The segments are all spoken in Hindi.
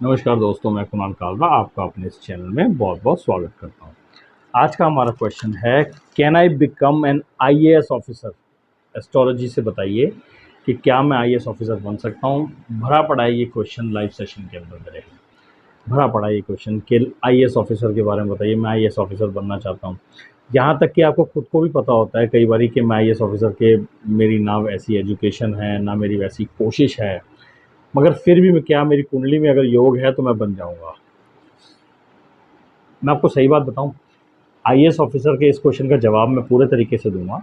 नमस्कार दोस्तों, मैं कुणाल कालरा आपका अपने इस चैनल में बहुत बहुत स्वागत करता हूँ। आज का हमारा क्वेश्चन है, can I become an IAS officer? Astrology से बताइए कि क्या मैं आईएएस ऑफिसर बन सकता हूँ। भरा पड़ा है ये क्वेश्चन, लाइव सेशन के अंदर मेरे भरा पड़ा है ये क्वेश्चन कि आईएएस ऑफिसर के बारे में बताइए। मैं आईएएस ऑफिसर बनना चाहता हूँ। यहाँ तक कि आपको खुद को भी पता होता है कई बारी कि मैं आईएएस ऑफिसर के मेरी ना वैसी एजुकेशन है, ना मेरी वैसी कोशिश है, मगर फिर भी मैं क्या मेरी कुंडली में अगर योग है तो मैं बन जाऊँगा। मैं आपको सही बात बताऊँ, आईएएस ऑफिसर के इस क्वेश्चन का जवाब मैं पूरे तरीके से दूँगा।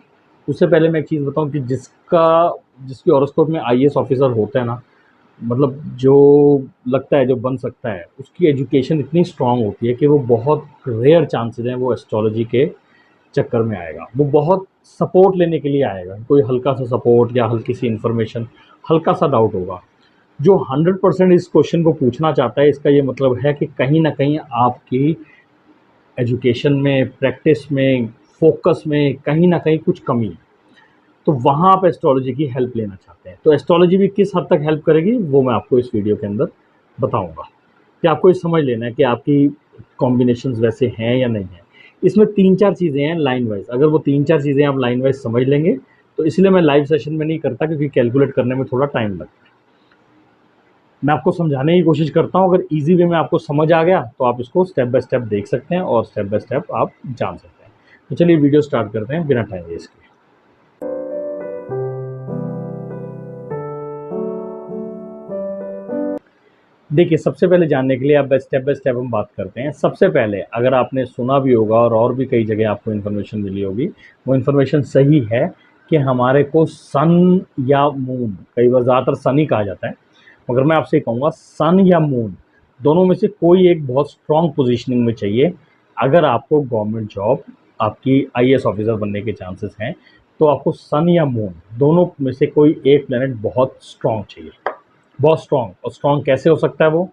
उससे पहले मैं एक चीज़ बताऊँ कि जिसकी हॉरोस्कोप में आईएएस ऑफिसर होता है ना, मतलब जो लगता है, जो बन सकता है, उसकी एजुकेशन इतनी स्ट्रॉन्ग होती है कि वो बहुत रेयर चांसेस हैं वो एस्ट्रोलॉजी के चक्कर में आएगा। वो बहुत सपोर्ट लेने के लिए आएगा, कोई हल्का सा सपोर्ट या हल्की सी इन्फॉर्मेशन, हल्का सा डाउट होगा। जो 100% इस क्वेश्चन को पूछना चाहता है, इसका ये मतलब है कि कहीं न कहीं आपकी एजुकेशन में, प्रैक्टिस में, फ़ोकस में कहीं न कहीं कुछ कमी है। तो वहाँ आप एस्ट्रोलॉजी की हेल्प लेना चाहते हैं। तो एस्ट्रोलॉजी भी किस हद तक हेल्प करेगी, वो मैं आपको इस वीडियो के अंदर बताऊँगा। कि आपको ये समझ लेना है कि आपकी कॉम्बिनेशंस वैसे हैं या नहीं हैं। इसमें 3-4 चीज़ें हैं लाइन वाइज़, अगर वो 3-4 चीज़ें आप लाइन वाइज़ समझ लेंगे, तो इसलिए मैं लाइव सेशन में नहीं करता क्योंकि कैलकुलेट करने में थोड़ा टाइम लगता है। मैं आपको समझाने की कोशिश करता हूँ, अगर ईज़ी वे में आपको समझ आ गया तो आप इसको स्टेप बाय स्टेप देख सकते हैं और स्टेप बाय स्टेप आप जान सकते हैं। तो चलिए वीडियो स्टार्ट करते हैं बिना टाइम वेस्ट किए। देखिए, सबसे पहले जानने के लिए अब स्टेप बाय स्टेप हम बात करते हैं। सबसे पहले अगर आपने सुना भी होगा और भी कई जगह आपको इन्फॉर्मेशन मिली होगी, वो इन्फॉर्मेशन सही है कि हमारे को सन या मून, कई बार ज़्यादातर सन ही कहा जाता है, मगर मैं आपसे कहूँगा सन या मून, दोनों में से कोई एक बहुत स्ट्रॉन्ग पोजीशनिंग में चाहिए। अगर आपको गवर्नमेंट जॉब, आपकी आईएएस ऑफिसर बनने के चांसेस हैं, तो आपको सन या मून दोनों में से कोई एक प्लैनेट बहुत स्ट्रॉन्ग चाहिए। बहुत स्ट्रॉन्ग, और स्ट्रॉन्ग कैसे हो सकता है वो?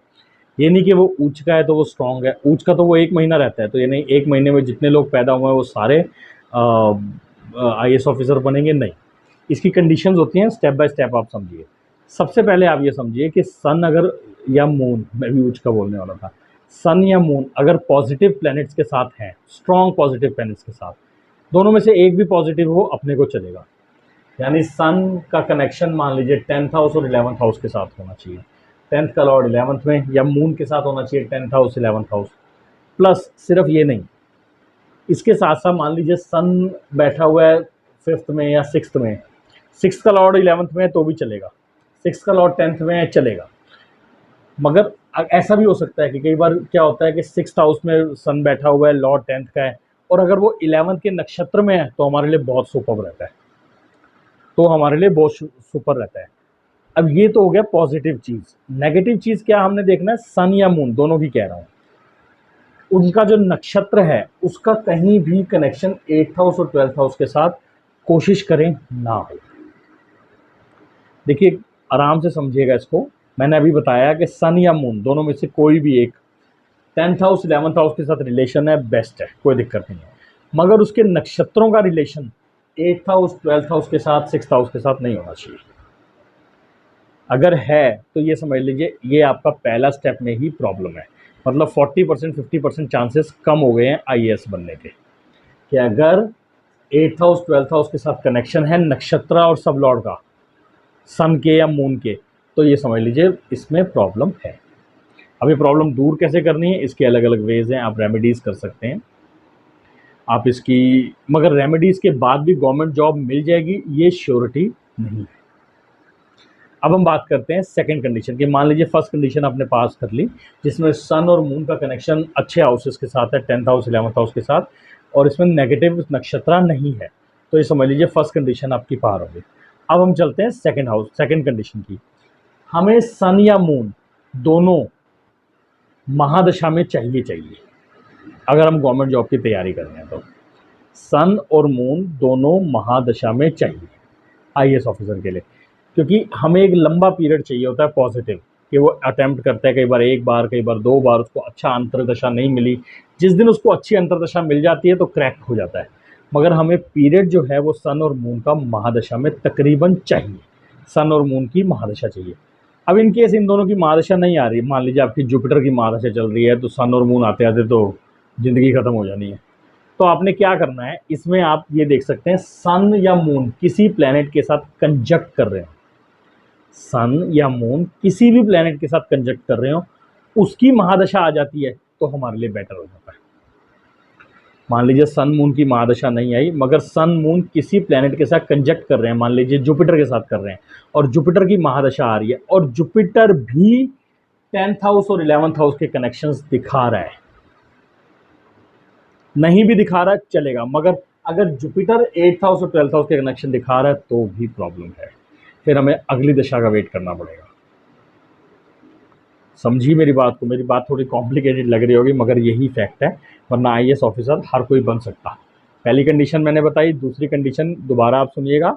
ये नहीं कि वो ऊँच का है तो वो स्ट्रॉन्ग है, ऊँच का तो वो 1 महीना रहता है, तो ये नहीं 1 महीने में जितने लोग पैदा हुए हैं वो सारे आईएएस ऑफिसर बनेंगे, नहीं। इसकी कंडीशंस होती हैं, स्टेप बाय स्टेप आप समझिए। सबसे पहले आप ये समझिए कि सन अगर या मून, मैं भी ऊँच का बोलने वाला था, सन या मून अगर पॉजिटिव प्लैनेट्स के साथ हैं, स्ट्रॉन्ग पॉजिटिव प्लैनेट्स के साथ, दोनों में से एक भी पॉजिटिव हो अपने को चलेगा। यानी सन का कनेक्शन मान लीजिए 10th हाउस और 11th हाउस के साथ होना चाहिए, 10th का लॉर्ड 11th में, या मून के साथ होना चाहिए 10th house 11th house. Plus सिर्फ ये नहीं, इसके साथ साथ मान लीजिए सन बैठा हुआ है 5th में या 6th में, 6th का लॉर्ड 11th में है तो भी चलेगा, 6th का लॉर्ड 10th में है चलेगा। मगर ऐसा भी हो सकता है कि कई बार क्या होता है कि 6th हाउस में सन बैठा हुआ है, लॉर्ड 10th का है, और अगर वो 11th के नक्षत्र में है तो हमारे लिए बहुत सुपर रहता है, तो हमारे लिए बहुत सुपर रहता है। अब ये तो हो गया पॉजिटिव चीज़। नेगेटिव चीज़ क्या हमने देखना है, सन या मून दोनों की कह रहा हूँ, उनका जो नक्षत्र है उसका कहीं भी कनेक्शन 8th हाउस और 12th हाउस के साथ कोशिश करें ना हो। देखिए, आराम से समझिएगा इसको। मैंने अभी बताया कि सन या मून दोनों में से कोई भी एक 10th हाउस 11th हाउस के साथ रिलेशन है, बेस्ट है, कोई दिक्कत नहीं है। मगर उसके नक्षत्रों का relation 8th house 12th house के साथ, 6th हाउस के साथ नहीं होना चाहिए। अगर है तो ये समझ लीजिए ये आपका पहला स्टेप में ही प्रॉब्लम है। मतलब 40% 50% चांसेस कम हो गए हैं आईएएस बनने के, कि अगर 8th हाउस 12th हाउस के साथ कनेक्शन है नक्षत्र और सब लॉर्ड का, सन के या मून के, तो ये समझ लीजिए इसमें प्रॉब्लम है। अब ये प्रॉब्लम दूर कैसे करनी है, इसके अलग अलग वेज हैं, आप रेमेडीज़ कर सकते हैं। आप इसकी, मगर रेमेडीज़ के बाद भी गवर्नमेंट जॉब मिल जाएगी ये श्योरिटी नहीं है। अब हम बात करते हैं सेकंड कंडीशन की। मान लीजिए फर्स्ट कंडीशन आपने पास कर ली, जिसमें सन और मून का कनेक्शन अच्छे हाउसेस के साथ है, 10th हाउस 11th हाउस के साथ, और इसमें नेगेटिव नक्षत्र नहीं है, तो ये समझ लीजिए फर्स्ट कंडीशन आपकी पार होगी। अब हम चलते हैं सेकंड हाउस, सेकंड कंडीशन की। हमें सन या मून दोनों महादशा में चाहिए अगर हम गवर्नमेंट जॉब की तैयारी कर रहे हैं तो। सन और मून दोनों महादशा में चाहिए आईएएस ऑफिसर के लिए, क्योंकि हमें एक लंबा पीरियड चाहिए होता है पॉजिटिव, कि वो अटेम्प्ट करता है, कई बार एक बार, कई बार 2 बार, उसको अच्छा अंतर्दशा नहीं मिली, जिस दिन उसको अच्छी अंतर्दशा मिल जाती है तो क्रैक हो जाता है। मगर हमें पीरियड जो है वो सन और मून का महादशा में तकरीबन चाहिए, सन और मून की महादशा चाहिए। अब इन केस इन दोनों की महादशा नहीं आ रही, मान लीजिए आपकी जुपिटर की महादशा चल रही है, तो सन और मून आते आते तो जिंदगी खत्म हो जानी है। तो आपने क्या करना है, इसमें आप ये देख सकते हैं सन या मून किसी प्लेनेट के साथ कंजक्ट कर रहे हो, सन या मून किसी भी प्लेनेट के साथ कंजक्ट कर रहे हो, उसकी महादशा आ जाती है तो हमारे लिए बेटर हो जाता है। मान लीजिए सन मून की महादशा नहीं आई, मगर सन मून किसी प्लेनेट के साथ कंजक्ट कर रहे हैं, मान लीजिए जुपिटर के साथ कर रहे हैं, और जुपिटर की महादशा आ रही है, और जुपिटर भी 10th हाउस और 11th हाउस के कनेक्शंस दिखा रहा है, नहीं भी दिखा रहा है चलेगा, मगर अगर जुपिटर 8th हाउस और 12th हाउस के कनेक्शन दिखा रहा है तो भी प्रॉब्लम है, फिर हमें अगली दशा का वेट करना पड़ेगा। समझी मेरी बात को, मेरी बात थोड़ी कॉम्प्लिकेटेड लग रही होगी मगर यही फैक्ट है, वरना आईएएस ऑफिसर हर कोई बन सकता। पहली कंडीशन मैंने बताई, दूसरी कंडीशन दोबारा आप सुनिएगा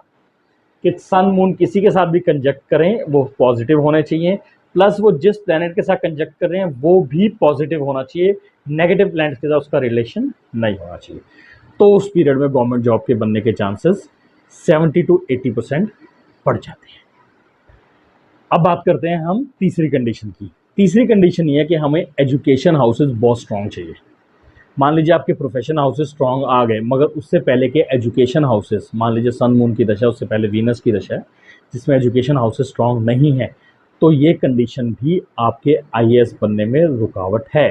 कि सन मून किसी के साथ भी कंजक्ट करें वो पॉजिटिव होने चाहिए, प्लस वो जिस प्लैनेट के साथ कंजक्ट कर रहे हैं वो भी पॉजिटिव होना चाहिए, नेगेटिव प्लैनेट के साथ उसका रिलेशन नहीं होना चाहिए। तो उस पीरियड में गवर्नमेंट जॉब के बनने के चांसेस 70 to 80% बढ़ जाते हैं। अब बात करते हैं हम तीसरी कंडीशन की। तीसरी कंडीशन ये है कि हमें एजुकेशन हाउसेस बहुत स्ट्रॉन्ग चाहिए। मान लीजिए आपके प्रोफेशन हाउसेस स्ट्रॉन्ग आ गए, मगर उससे पहले के एजुकेशन हाउसेस, मान लीजिए सन मून की दशा, उससे पहले वीनस की दशा है जिसमें एजुकेशन हाउसेस स्ट्रॉन्ग नहीं है, तो ये कंडीशन भी आपके आईएएस बनने में रुकावट है।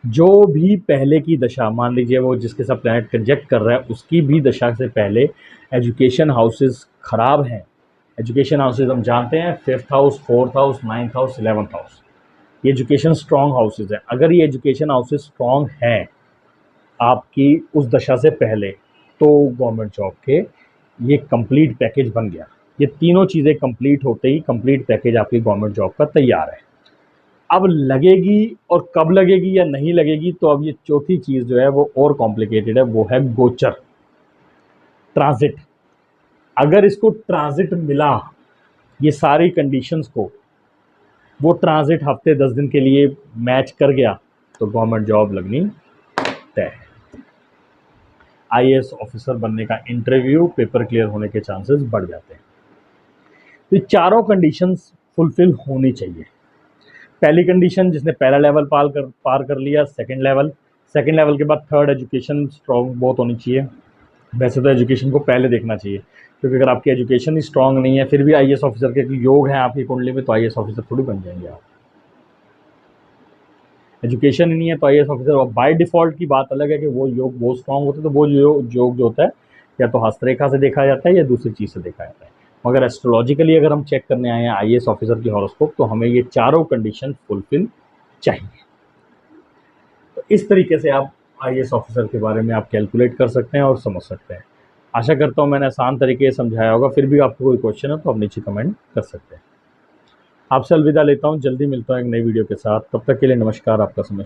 जो भी पहले की दशा, मान लीजिए वो जिसके साथ प्लैनेट कंजक्ट कर रहा है उसकी भी दशा से पहले एजुकेशन हाउसेस खराब हैं। एजुकेशन हाउसेज हम जानते हैं 5th house, 4th house, 9th house, 11th house, ये एजुकेशन स्ट्रॉन्ग हाउसेज हैं। अगर ये एजुकेशन हाउसेज स्ट्रॉन्ग हैं आपकी उस दशा से पहले, तो गवर्नमेंट जॉब के ये कंप्लीट पैकेज बन गया। ये तीनों चीज़ें कंप्लीट होते ही कंप्लीट पैकेज आपकी गवर्नमेंट जॉब का तैयार है। अब लगेगी और कब लगेगी या नहीं लगेगी, तो अब ये चौथी चीज़ जो है वो और कॉम्प्लिकेटेड है, वो है गोचर, ट्रांजिट। अगर इसको ट्रांजिट मिला, ये सारी कंडीशंस को वो ट्रांजिट हफ्ते 10 दिन के लिए मैच कर गया, तो गवर्नमेंट जॉब लगनी तय है। आईएएस ऑफिसर बनने का इंटरव्यू, पेपर क्लियर होने के चांसेस बढ़ जाते हैं। तो चारों कंडीशंस फुलफिल होनी चाहिए। पहली कंडीशन, जिसने पहला लेवल पार कर लिया, सेकंड लेवल के बाद थर्ड, एजुकेशन स्ट्रॉन्ग बहुत होनी चाहिए। वैसे तो एजुकेशन को पहले देखना चाहिए, क्योंकि अगर आपकी एजुकेशन ही स्ट्रांग नहीं है, फिर भी आईएएस ऑफिसर के योग हैं आपकी कुंडली में, तो आईएएस ऑफिसर थोड़ी बन जाएंगे आप। एजुकेशन ही नहीं है तो आईएएस ऑफिसर बाय डिफॉल्ट की बात अलग है कि वो योग बहुत स्ट्रांग होते हैं, तो वो योग जो होता है या तो हस्तरेखा से देखा जाता है या दूसरी चीज़ से देखा जाता है। मगर एस्ट्रोलॉजिकली अगर हम चेक करने आए हैं आईएएस ऑफिसर की हॉरोस्कोप, तो हमें ये चारों कंडीशन फुलफिल चाहिए। तो इस तरीके से आप आईएएस ऑफिसर के बारे में आप कैलकुलेट कर सकते हैं और समझ सकते हैं। आशा करता हूँ मैंने आसान तरीके से समझाया होगा। फिर भी आपको कोई क्वेश्चन है तो आप नीचे कमेंट कर सकते हैं। आपसे अलविदा लेता हूँ, जल्दी मिलता हूँ एक नई वीडियो के साथ। तब तक के लिए नमस्कार, आपका समय।